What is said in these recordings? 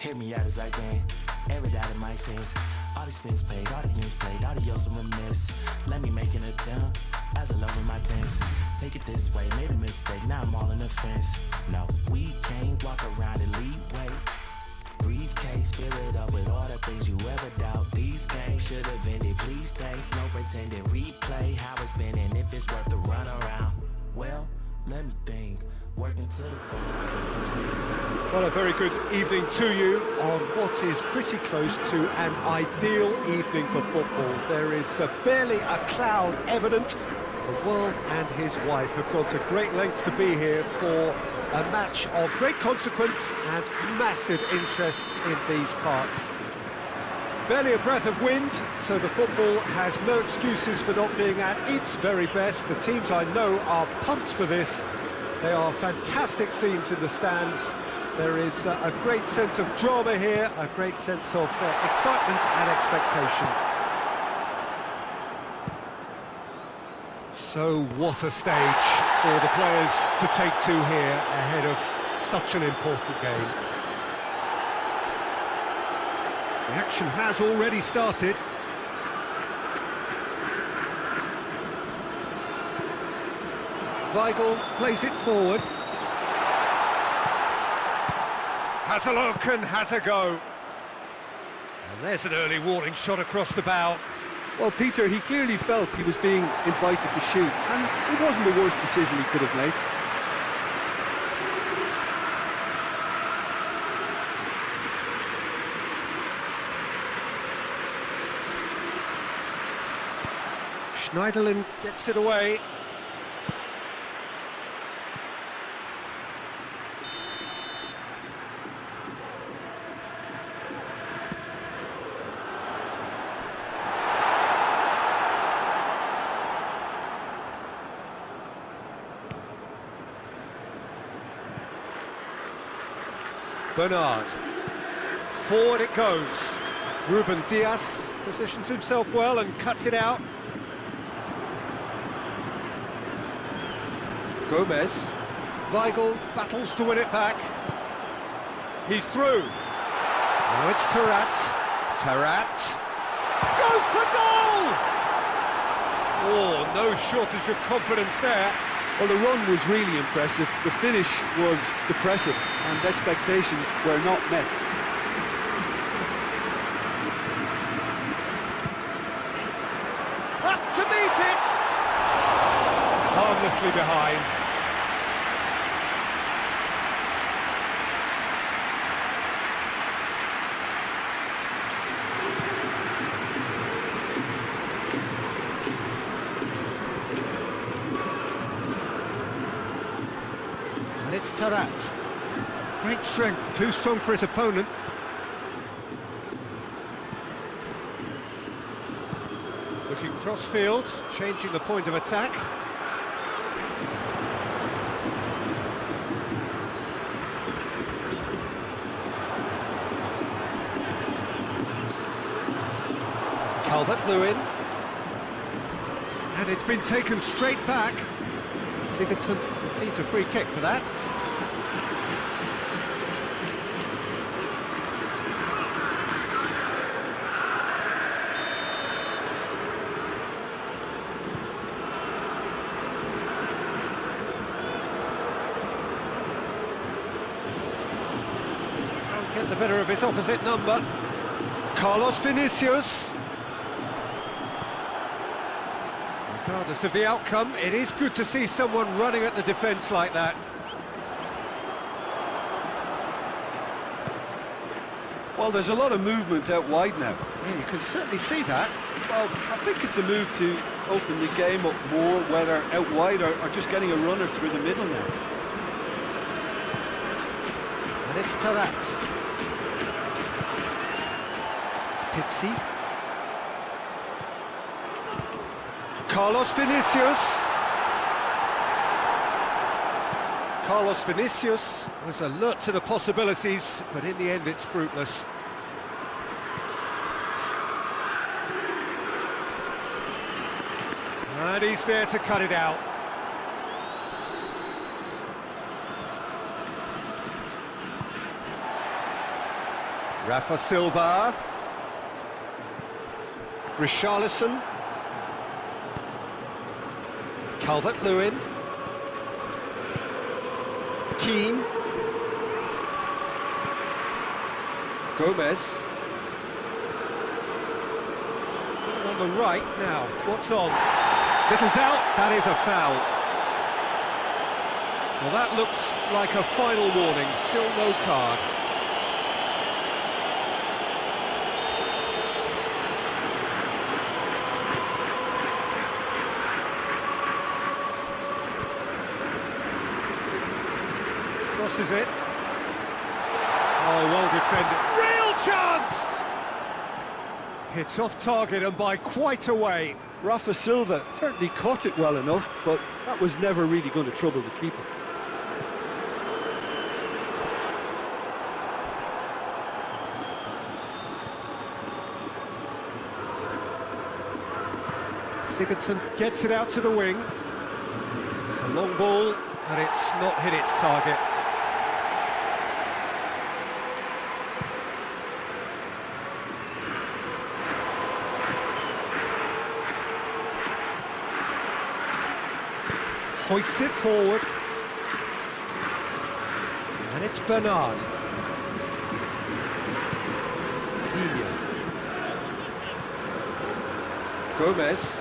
Hear me out as I can. Every dot in my sense. All these spins paid, all the games played, all the yells and reminisce. Let me make an attempt as I love in my tense. Take it this way, made a mistake, now I'm all in the fence. No, we can't walk around and lead way. Briefcase, fill it up with all the things you ever doubt. These games should have ended, please thanks. No pretending, replay how it's been and if it's worth the run around. Well, let me think. Working to the bone. Well, a very good evening to you on what is pretty close to an ideal evening for football. There is barely a cloud evident. The world and his wife have gone to great lengths to be here for a match of great consequence and massive interest in these parts. Barely a breath of wind, so the football has no excuses for not being at its very best. The teams I know are pumped for this. They are fantastic scenes in the stands. There is a great sense of drama here, a great sense of excitement and expectation. So what a stage for the players to take to here ahead of such an important game. The action has already started. Weigl plays it forward. Has a look and has a go. And there's an early warning shot across the bow. Well, Peter, he clearly felt he was being invited to shoot, and it wasn't the worst decision he could have made. Schneiderlin gets it away. Bernard. Forward it goes. Ruben Diaz positions himself well and cuts it out. Gomez. Weigl battles to win it back. He's through. Now it's Tarat. Tarat goes for goal! Oh, no shortage of confidence there. Well, the run was really impressive. The finish was depressive, and expectations were not met. Up to meet it! Harmlessly behind. And it's Tarat. Great strength, too strong for his opponent. Looking cross-field, changing the point of attack. Calvert-Lewin. And it's been taken straight back. Sigurdsson receives a free kick for that. Can't get the better of his opposite number. Carlos Vinicius. Regardless of the outcome, it is good to see someone running at the defence like that. Well, there's a lot of movement out wide now. Yeah, you can certainly see that. Well, I think it's a move to open the game up more, whether out wide or just getting a runner through the middle now. And it's Tarat. Pizzi. Carlos Vinicius. Carlos Vinicius was alert to the possibilities, but in the end it's fruitless. And he's there to cut it out. Rafa Silva. Richarlison. Calvert-Lewin. Keane. Gomez. On the right now. What's on? Little doubt, that is a foul. Well, that looks like a final warning. Still no card. Crosses it. Oh, well defended. Real chance! Hits off target and by quite a way. Rafa Silva certainly caught it well enough, but that was never really going to trouble the keeper. Sigurdsson gets it out to the wing. It's a long ball, and it's not hit its target. Hoists it forward. And it's Bernard. Dino. Gomez.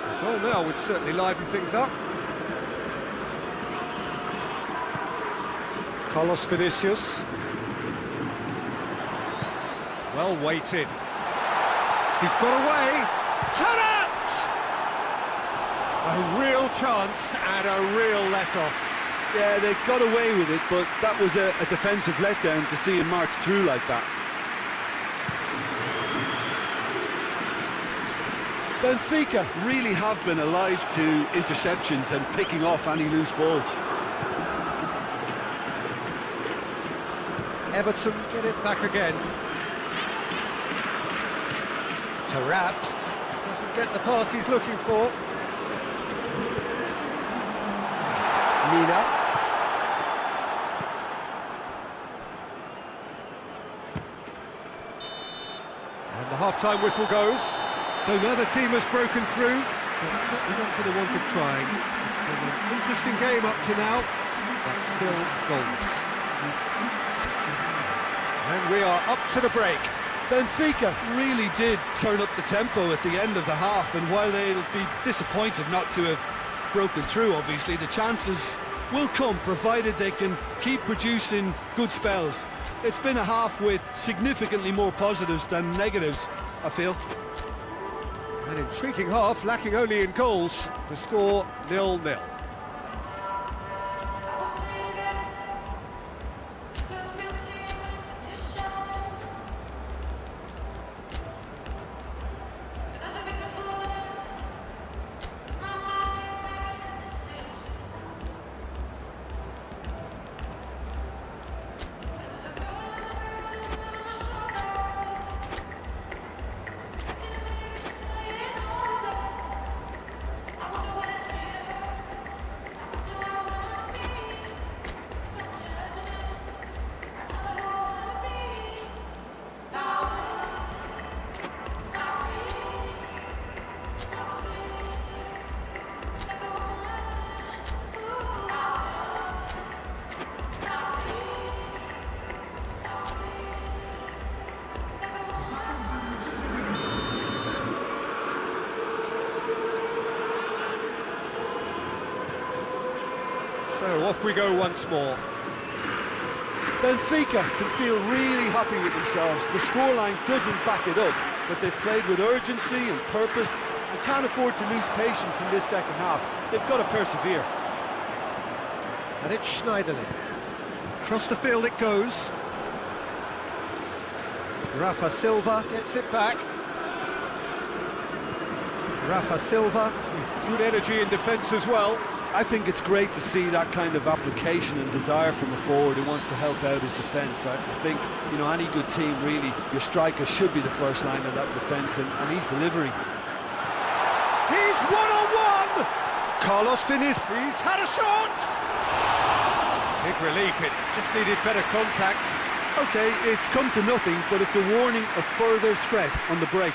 A goal now would certainly liven things up. Carlos Vinicius. Well weighted. He's got away. Ta-da! A real chance and a real let-off. Yeah, they got away with it, but that was a defensive letdown to see him march through like that. Benfica really have been alive to interceptions and picking off any loose balls. Everton get it back again. Taarabt doesn't get the pass he's looking for. Mina. And the half-time whistle goes. So the other team has broken through, but it's certainly not for the want of trying. It's been an interesting game up to now, but still goals. And we are up to the break. Benfica really did turn up the tempo at the end of the half, and while they'll be disappointed not to have broken through, obviously, the chances will come, provided they can keep producing good spells. It's been a half with significantly more positives than negatives, I feel. An intriguing half, lacking only in goals. The score 0-0. So off we go once more. Benfica can feel really happy with themselves. The scoreline doesn't back it up, but they've played with urgency and purpose and can't afford to lose patience in this second half. They've got to persevere. And it's Schneiderlin. Across the field it goes. Rafa Silva gets it back. Rafa Silva with good energy in defence as well. I think it's great to see that kind of application and desire from a forward who wants to help out his defence. I think, you know, any good team, really, your striker should be the first line of that defence, and he's delivering. He's one-on-one! Carlos Vinicius, he's had a shot! Big relief, it just needed better contact. Okay, it's come to nothing, but it's a warning of further threat on the break.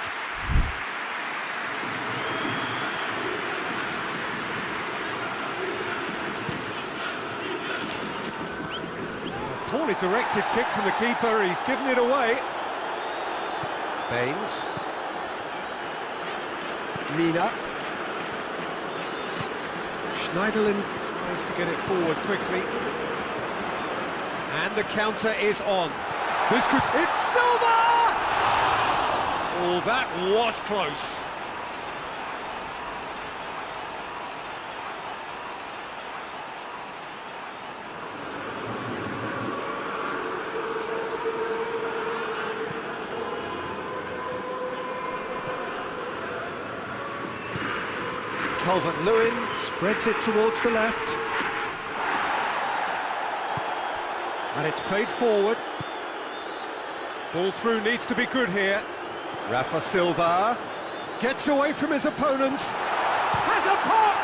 Poorly directed kick from the keeper, he's given it away. Baines. Mina. Schneiderlin tries to get it forward quickly. And the counter is on. It's Silva! Oh, that was close. Calvert-Lewin spreads it towards the left. And it's played forward. Ball through needs to be good here. Rafa Silva gets away from his opponents. Has a pop!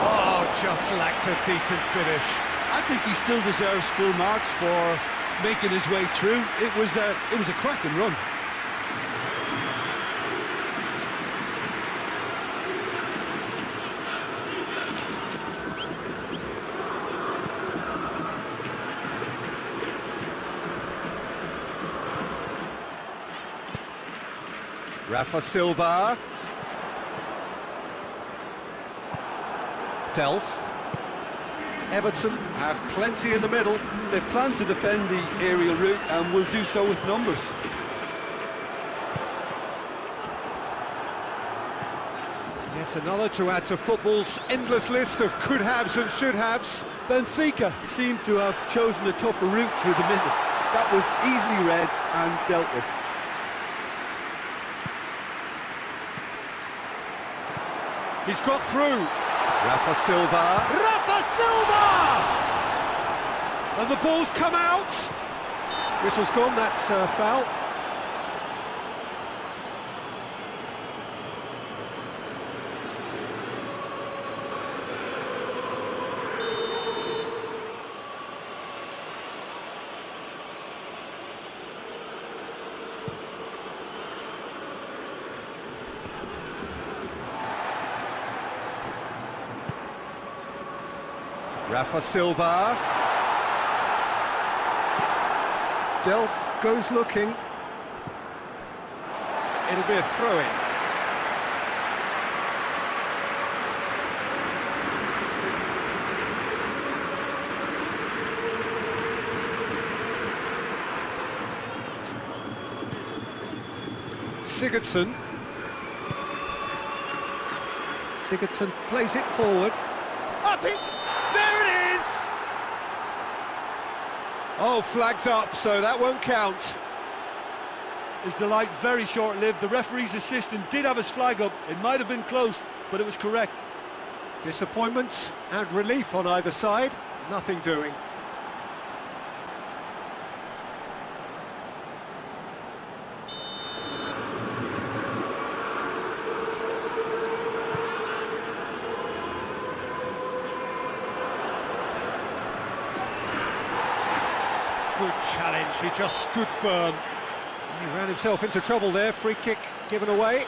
Oh, just lacked a decent finish. I think he still deserves full marks for making his way through. It was a cracking run. Rafa Silva. Delph. Everton have plenty in the middle. They've planned to defend the aerial route and will do so with numbers. Yet another to add to football's endless list of could-haves and should-haves. Benfica seem to have chosen a tougher route through the middle. That was easily read and dealt with. He's got through. Rafa Silva. Rafa Silva! And the ball's come out. Whistle's gone, that's a foul. Rafa Silva. Delph goes looking. It'll be a throw-in. Sigurdsson. Sigurdsson plays it forward. Up it! There it is! Oh, flags up, so that won't count. His delight very short-lived. The referee's assistant did have his flag up. It might have been close, but it was correct. Disappointment and relief on either side. Nothing doing. Good challenge, he just stood firm. He ran himself into trouble there, free kick given away.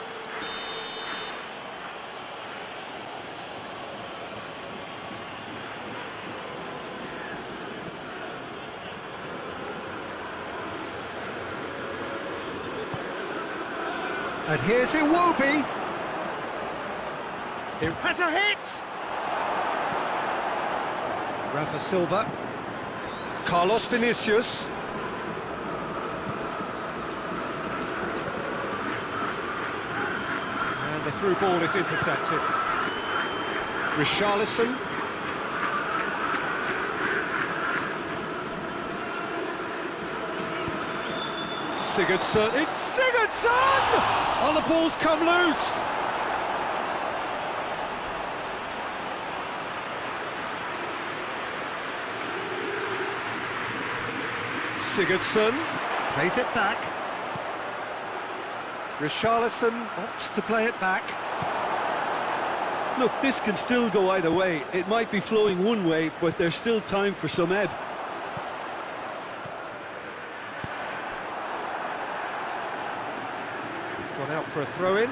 And here's Iwobi. It has a hit! Rafa Silva. Carlos Vinicius. And the through ball is intercepted. Richarlison. Sigurdsson. It's Sigurdsson! Oh, the ball's come loose. Sigurdsson plays it back. Richarlison opts to play it back. Look, this can still go either way. It might be flowing one way, but there's still time for some ebb. It's gone out for a throw-in.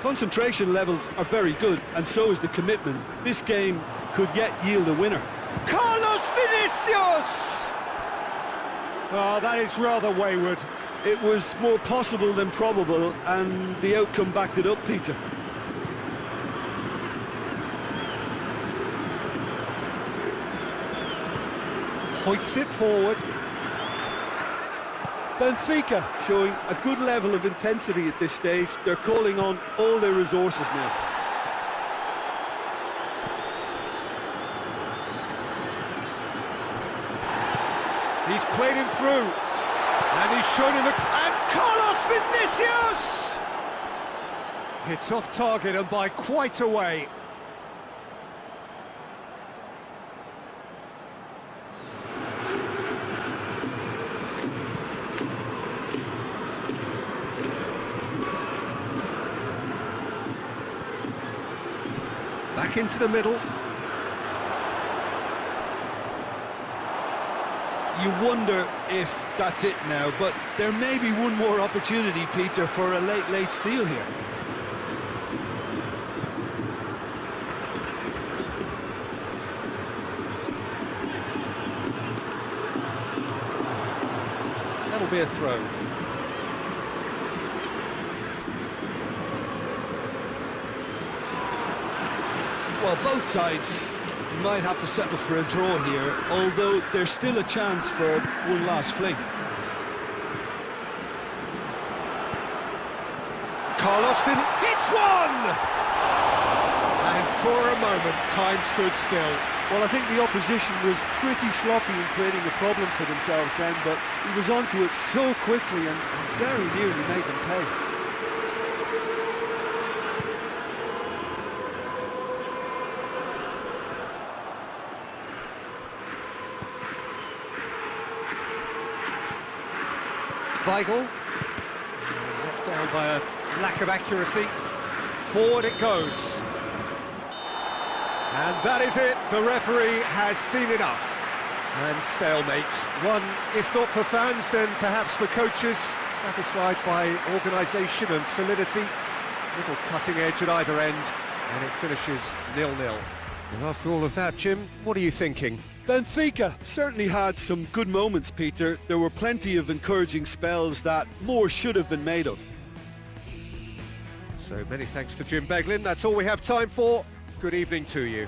Concentration levels are very good, and so is the commitment. This game could yet yield a winner. Carlos Vinicius! Oh, that is rather wayward. It was more possible than probable, and the outcome backed it up, Peter. Hoists it forward. Benfica showing a good level of intensity at this stage. They're calling on all their resources now. He's played him through. And he's shown him And Carlos Vinicius! It's off target and by quite a way. Back into the middle. You wonder if that's it now, but there may be one more opportunity, Peter, for a late steal here. That'll be a throw. Well, both sides might have to settle for a draw here, although there's still a chance for one last fling. Carlos hits one! And for a moment, time stood still. Well, I think the opposition was pretty sloppy in creating a problem for themselves then, but he was onto it so quickly and very nearly made them pay. Weigl, knocked down by a lack of accuracy. Forward it goes. And that is it. The referee has seen enough. And stalemate. One, if not for fans, then perhaps for coaches, satisfied by organisation and solidity. Little cutting edge at either end, and it finishes 0-0. And after all of that, Jim, what are you thinking? Benfica certainly had some good moments, Peter. There were plenty of encouraging spells that more should have been made of. So many thanks to Jim Beglin. That's all we have time for. Good evening to you.